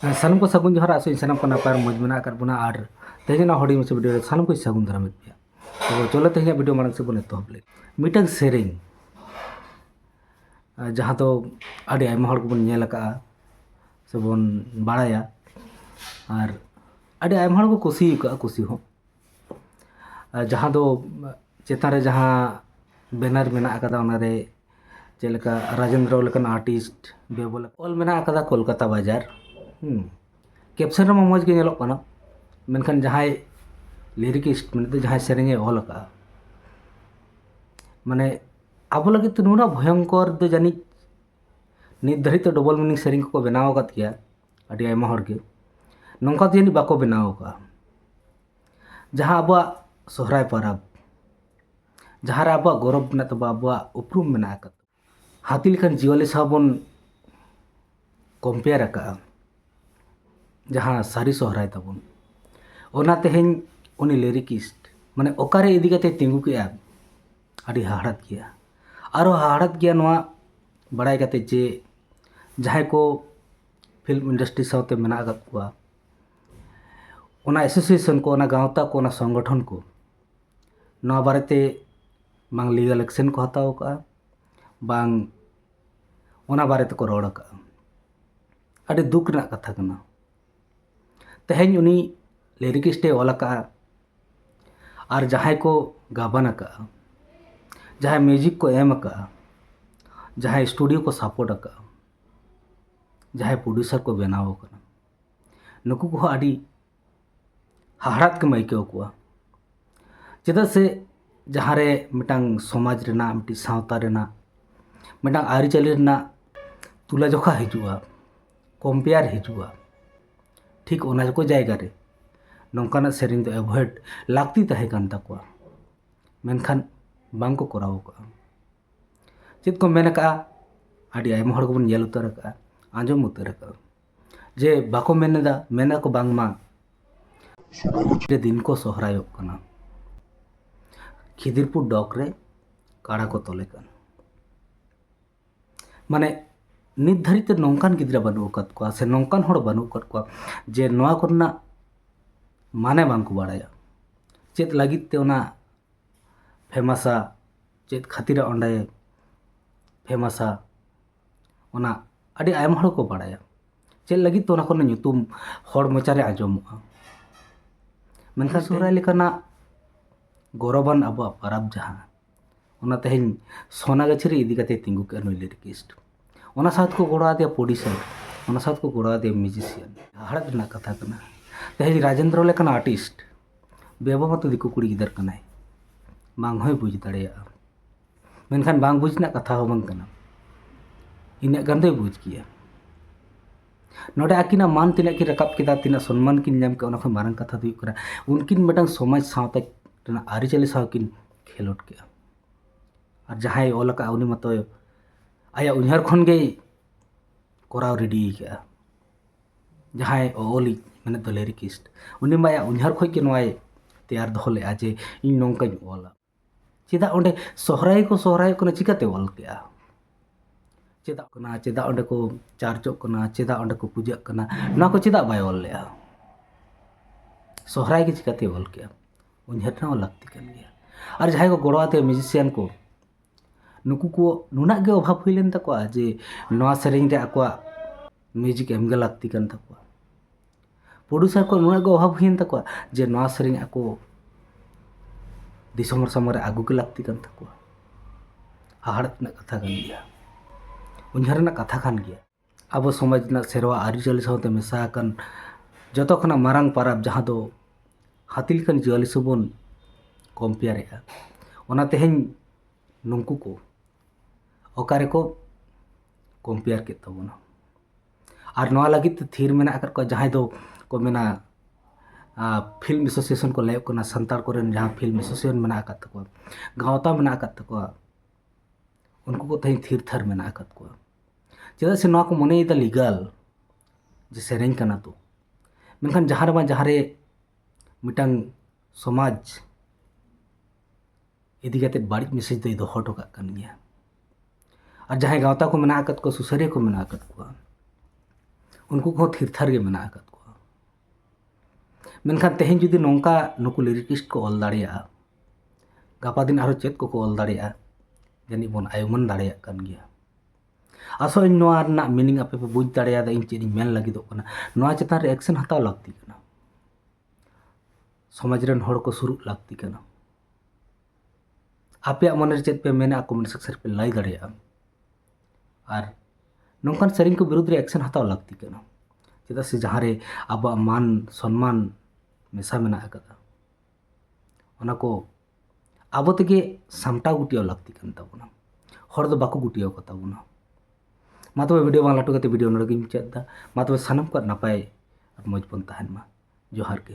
सानम को सगुन जोहार आसो सानम को नापार मज मेना कर बुना आर तेजना हडी मसे वीडियो सानम को सगुन धराम पे तो चलो तेजना वीडियो मारंग से बने तो हबले मिटन सेरिंग जहाँ तो आडे आयमा हड़ को बन नेल का से बन बाड़ाया और आडे आयमा हड़ को कुसी का कुसी हो जहाँ दो चेतारे जहाँ बैनर मेना कदा ओनारे चेलका राजेंद्र लेकन आर्टिस्ट बेबोल ऑल मेना कदा कोलकाता बाजार कैप्शन रे मौज के नेलोक कना मेनखान जहां लिरिकिस्ट माने जहां सेरेंगे ऑल का माने अब लगे तो नुना भयंकर दो जानी नित धरी तो डबल मीनिंग सेरिंग को बनाव कत गया अडी आयमा हड़ के नौका तो जानी बाको बनाव का जहां अब सोहराय परब जहां अब गौरव बना तब अब उपरूम मेना का हाथी लेखन जीवाले साबन कंपेयर का जहाँ सारी सोहराय तबन ओना तेहें उनी लिरिकिस्ट माने ओकारे इदी कते तिंगु के आड़ी हाड़त गया आरो हाड़त गया नवा बड़ाई कते जे जहां को फिल्म इंडस्ट्री साथे मेना गत कुआ ओना एसोसिएशन को ओना गांवता को ओना संगठन को नवा बारेते बांग लीगल एक्शन को हताव का बांग ओना बारेते को रोड़ का अड़ी दुख ना कथा कना तेहें उनी लिरिकिस्टे ऑल का और जहां को गाबन का जहां म्यूजिक को एम का जहां स्टूडियो को सपोर्ट का जहां प्रोड्यूसर को बनाव का नुकु को आड़ी हाड़ात के माइकेव को चेदा से जहां रे मिटांग समाज रेना मिटी सावता रेना मिटांग आरिचाली रेना तुला जोखा हिजुआ कंपेयर हिजुआ ठीक ओना को जायगा रे नौकाना सेरिंग तो एवॉइड लागती तहे कान तकवा मेनखान बांग को कराव का चेद को मेन का आड़ी आयमा हड़ को बन नेल उतर का आंजम उतर का जे बाको मेनेदा मेना को बांगमा दिन को सोहरायो कना खिदिरपुर डॉक रे काड़ा को तोले कन माने नित धरी ते नौकान गिद्रा बनू कत को से नौकान हड़ बनू कत को जे नवा करना माने बांग को बाड़ाया चेत लगित ते ओना फेमसा चेत खातिर ओंडे फेमसा ओना अड़ी आयमा हड़ को बाड़ाया चेत लगित तो ओना को ᱧᱩᱛᱩᱢ हड़ मोचारे आजमोगा मेनखान सोहराय लेकाना गौरवान अब परब जहां ओना तेहें सोनागाछी रे इदी कते तिंगु के नुई लिरिकिस्ट ओना साथ को गोड़ा दे प्रोड्यूसर ओना साथ को गोड़ा दे म्यूजिशियन हाड़त ना कथा कना तेहें राजेंद्र लेकन आर्टिस्ट बेबो मत दिकु कुड़ी गिदर कनाय बांग होय बुझ दाड़ेया मेनखान बांग बुझना कथा हो बांग कना इने गंदे बुझ किया नोडे आकिना मान तिना की रकाब किदा तिना सम्मान किन नाम के ओना खन मारंग कथा दुई करा उनकिन मेटang समाज सावता तना आरिचाली साव किन खेलोट के और जहां ओला का उनी मतो आया उन्हार खन गे कोराव रेडी के जहां ओली माने तो लिरिकिस्ट उनी माया उन्हार खय के नोय तैयार दहले आजे इन नोंका ओला चेदा ओंडे सोहराय को चिकाते ओल के चेदा ओंडे को चार्जो कना चेदा ओंडे को पूजा कना ना को चेदा बाय ओल ले सोहराय के चिकाते ओल के उन्हार ना लगती कन गया और जहां को गोड़ाते म्यूजिशियन को नुकु को नुना के अभाव हुईलेन तको जे नवा सेरिंग रे आको म्यूजिक एमगे लागती कन तको प्रोड्यूसर को नुना के अभाव हुईन तको जे नवा सेरिंग आको दिसमर समर आगु के लागती कन तको हाड़त ना कथा कन गया उन्हार ना कथा खान गया अब समाज ना सेरवा आरिचाली सावते मेसा कन जतो खना मारांग परब जहां दो हातिल कन जिवाली सबन कंपेयर ओना तेहें नुंकु को ओकारे को कंपेयर के तबना और नवा लगी थीर मेना कर को जहां दो को मेना फिल्म एसोसिएशन को लेक कोना संतार कोरेन जहां फिल्म एसोसिएशन मेना का तको गावता मेना का तको उनको को तही थीर थर मेना का तको चेदा से नवा को मने इदा लीगल जे सेरेंग कना तो मेनखान जहां रे मिटांग समाज इदी कते बाड़ी मैसेज दे दोहो टो कन गया और जहां गावता को मेना को सुसरिया को मेना को उनको को थिरथार गे मेना आकाद को मेनखान तेहें जुदी नोंका नुकु लिरिकिस्ट को ऑल दाड़िया गापा दिन आरो चेत को ऑल दाड़िया जानी बोन आयुमन दाड़िया कान गया आसो इन नोआ ना मीनिंग आपे पे बुझ दाड़िया दा इन चेद मेन लगी दो कना नोआ चेतान रे एक्शन हताव लागती कना समाज रन हड़ को सुरु लागती कना आपे मन चेत पे मेना कमेंट सेक्शन पे लाई दाड़िया और नौकान सेरिंग को विरुद्ध रे एक्शन हताव लागती कना चेदा से जहाँ रे अब मान सम्मान मेसा मेना अकदा ओना को आबो तेगे सामटाव गुटियाव लागती कन ताबोना हड़ दो बाको गुटियाव को ताबोना मा तबे वीडियो बांग लाटू कते वीडियो नोड़े गिम चेदा मा तबे सानम को नापाय मौज बन तहन मा जोहार के।